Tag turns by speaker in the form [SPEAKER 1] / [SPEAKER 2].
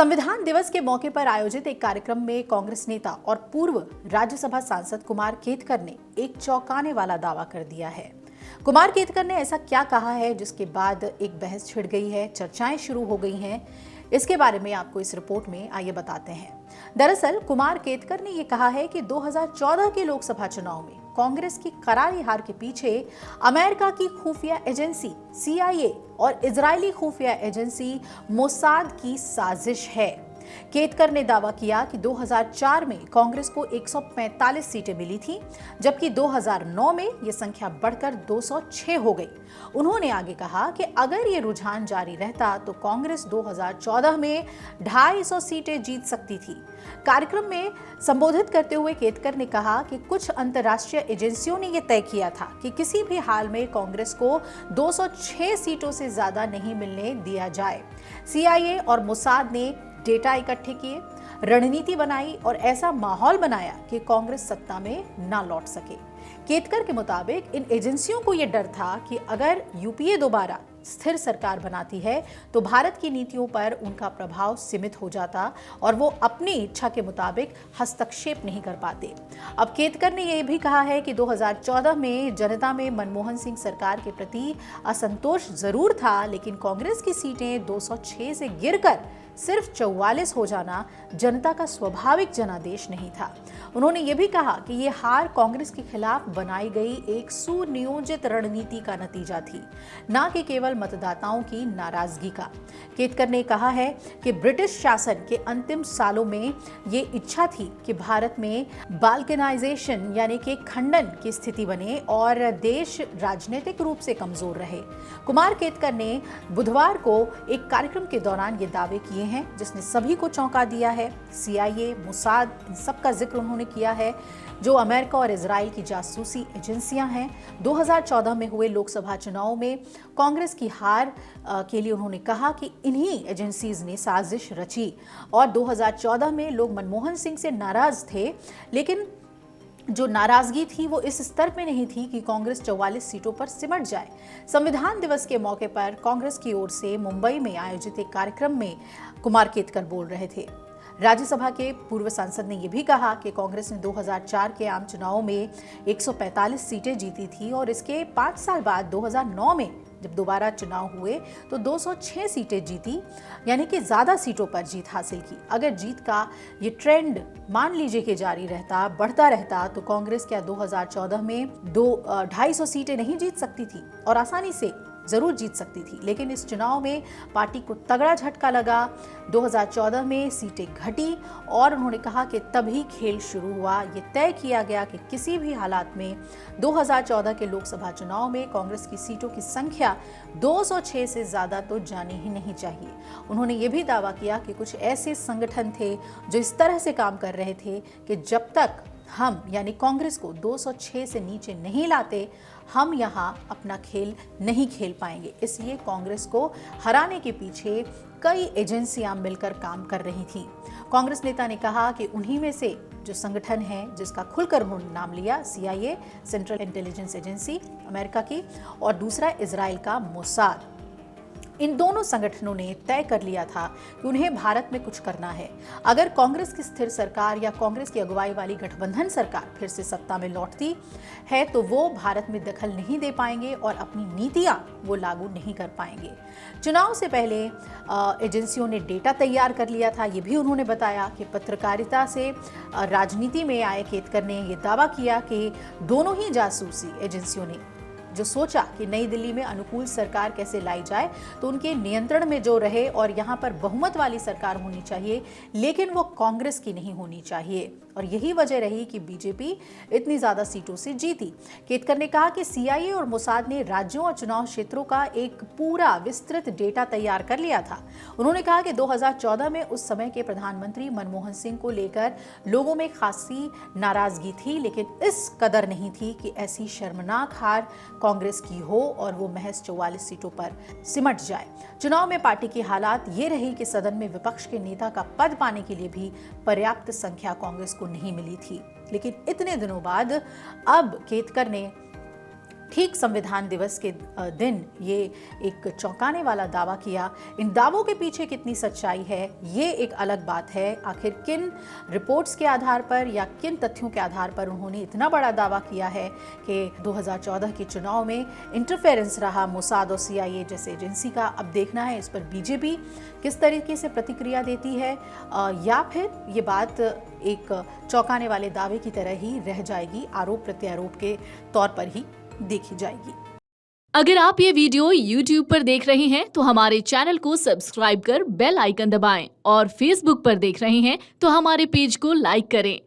[SPEAKER 1] संविधान दिवस के मौके पर आयोजित एक कार्यक्रम में कांग्रेस नेता और पूर्व राज्यसभा सांसद कुमार केतकर ने एक चौंकाने वाला दावा कर दिया है। कुमार केतकर ने ऐसा क्या कहा है जिसके बाद एक बहस छिड़ गई है, चर्चाएं शुरू हो गई हैं। इसके बारे में आपको इस रिपोर्ट में आइए बताते हैं। दरअसल कुमार केतकर ने यह कहा है कि 2014 के लोकसभा चुनाव में कांग्रेस की करारी हार के पीछे अमेरिका की खुफिया एजेंसी CIA और इजरायली खुफिया एजेंसी मोसाद की साजिश है। केतकर ने दावा किया कि 2004 में कांग्रेस को 145 सीटें मिली थी, जबकि 2009 में यह संख्या बढ़कर 206 हो गई। उन्होंने आगे कहा कि अगर ये रुझान जारी रहता तो कांग्रेस 2014 में 250 सीटें जीत सकती थी। कार्यक्रम में संबोधित करते हुए केतकर ने कहा कि कुछ अंतर्राष्ट्रीय एजेंसियों ने यह तय किया था कि किसी भी हाल में कांग्रेस को 206 सीटों से ज्यादा नहीं मिलने दिया जाए। CIA और मोसाद ने डेटा इकट्ठे किए, रणनीति बनाई और ऐसा माहौल बनाया कि कांग्रेस सत्ता में ना लौट सके। केतकर के मुताबिक इन एजेंसियों को यह डर था कि अगर UPA दोबारा स्थिर सरकार बनाती है तो भारत की नीतियों पर उनका प्रभाव सीमित हो जाता और वो अपनी इच्छा के मुताबिक हस्तक्षेप नहीं कर पाते। अब केतकर ने यह भी कहा है कि 2014 में जनता में मनमोहन सिंह सरकार के प्रति असंतोष जरूर था, लेकिन कांग्रेस की सीटें 206 से गिरकर सिर्फ 44 हो जाना जनता का स्वाभाविक जनादेश नहीं था। उन्होंने ये भी कहा कि ये हार कांग्रेस के खिलाफ बनाई गई एक सुनियोजित रणनीति का नतीजा थी, न कि केवल मतदाताओं की नाराजगी का। केतकर ने कहा है कि ब्रिटिश शासन के अंतिम सालों में ये इच्छा थी कि भारत में बाल्कनाइजेशन यानी कि खंडन की स्थिति बने और देश राजनीतिक रूप से कमजोर रहे। कुमार केतकर ने बुधवार को एक कार्यक्रम के दौरान ये दावे किए हैं जिसने सभी को चौंका दिया है। CIA, मोसाद, इन सब का जिक्र उन्होंने किया है, जो अमेरिका और इजराइल की जासूसी एजेंसियां हैं। 2014 में हुए लोकसभा चुनाव में कांग्रेस की हार के लिए उन्होंने कहा कि इन्हीं एजेंसीज ने साजिश रची और 2014 में लोग मनमोहन सिंह से नाराज थे, लेकिन जो नाराजगी थी वो इस स्तर पे नहीं थी कि कांग्रेस 44 सीटों पर सिमट जाए। संविधान दिवस के मौके पर कांग्रेस की ओर से मुंबई में आयोजित एक कार्यक्रम में कुमार केतकर बोल रहे थे। राज्यसभा के पूर्व सांसद ने यह भी कहा कि कांग्रेस ने 2004 के आम चुनाव में 145 सीटें जीती थी और इसके 5 साल बाद 2009 में जब दोबारा चुनाव हुए तो 206 सीटें जीती, यानी कि ज्यादा सीटों पर जीत हासिल की। अगर जीत का ये ट्रेंड मान लीजिए कि जारी रहता, बढ़ता रहता, तो कांग्रेस क्या 2014 में 250 सीटें नहीं जीत सकती थी? और आसानी से जरूर जीत सकती थी, लेकिन इस चुनाव में पार्टी को तगड़ा झटका लगा। 2014 में सीटें घटी और उन्होंने कहा कि तभी खेल शुरू हुआ। ये तय किया गया कि किसी भी हालात में 2014 के लोकसभा चुनाव में कांग्रेस की सीटों की संख्या 206 से ज्यादा तो जानी ही नहीं चाहिए। उन्होंने ये भी दावा किया कि कुछ ऐसे संगठन थे जो इस तरह से काम कर रहे थे कि जब तक हम यानी कांग्रेस को 206 से नीचे नहीं लाते, हम यहाँ अपना खेल नहीं खेल पाएंगे। इसलिए कांग्रेस को हराने के पीछे कई एजेंसियां मिलकर काम कर रही थीं। कांग्रेस नेता ने कहा कि उन्हीं में से जो संगठन है जिसका खुलकर उन्होंने नाम लिया, CIA, central intelligence agency America की, और दूसरा इजराइल का मोसाद, इन दोनों संगठनों ने तय कर लिया था कि उन्हें भारत में कुछ करना है। अगर कांग्रेस की स्थिर सरकार या कांग्रेस की अगुवाई वाली गठबंधन सरकार फिर से सत्ता में लौटती है तो वो भारत में दखल नहीं दे पाएंगे और अपनी नीतियां वो लागू नहीं कर पाएंगे। चुनाव से पहले एजेंसियों ने डेटा तैयार कर लिया था। ये भी उन्होंने बताया कि पत्रकारिता से राजनीति में आए केतकर ने यह दावा किया कि दोनों ही जासूसी एजेंसियों ने जो सोचा कि नई दिल्ली में अनुकूल सरकार कैसे लाई जाए तो उनके नियंत्रण में जो रहे और यहाँ पर बहुमत वाली सरकार होनी चाहिए, लेकिन वो कांग्रेस की नहीं होनी चाहिए, और यही वजह रही कि बीजेपी इतनी ज्यादा सीटों से जीती। केतकर ने कहा कि CIA और मोसाद ने राज्यों और चुनाव क्षेत्रों का एक पूरा विस्तृत डेटा तैयार कर लिया था। उन्होंने कहा कि 2014 में उस समय के प्रधानमंत्री मनमोहन सिंह को लेकर लोगों में खासी नाराजगी थी, लेकिन इस कदर नहीं थी कि ऐसी शर्मनाक हार कांग्रेस की हो और वो महज 44 सीटों पर सिमट जाए। चुनाव में पार्टी की हालात ये रही कि सदन में विपक्ष के नेता का पद पाने के लिए भी पर्याप्त संख्या कांग्रेस को नहीं मिली थी। लेकिन इतने दिनों बाद अब केतकर ने ठीक संविधान दिवस के दिन ये एक चौंकाने वाला दावा किया। इन दावों के पीछे कितनी सच्चाई है ये एक अलग बात है। आखिर किन रिपोर्ट्स के आधार पर या किन तथ्यों के आधार पर उन्होंने इतना बड़ा दावा किया है कि 2014 के चुनाव में इंटरफेरेंस रहा मोसाद और CIA जैसे एजेंसी का। अब देखना है इस पर बीजेपी किस तरीके से प्रतिक्रिया देती है, या फिर ये बात एक चौंकाने वाले दावे की तरह ही रह जाएगी, आरोप प्रत्यारोप के तौर पर ही देखी जाएगी।
[SPEAKER 2] अगर आप ये वीडियो YouTube पर देख रहे हैं तो हमारे चैनल को सब्सक्राइब कर बेल आइकन दबाएं और Facebook पर देख रहे हैं तो हमारे पेज को लाइक करें।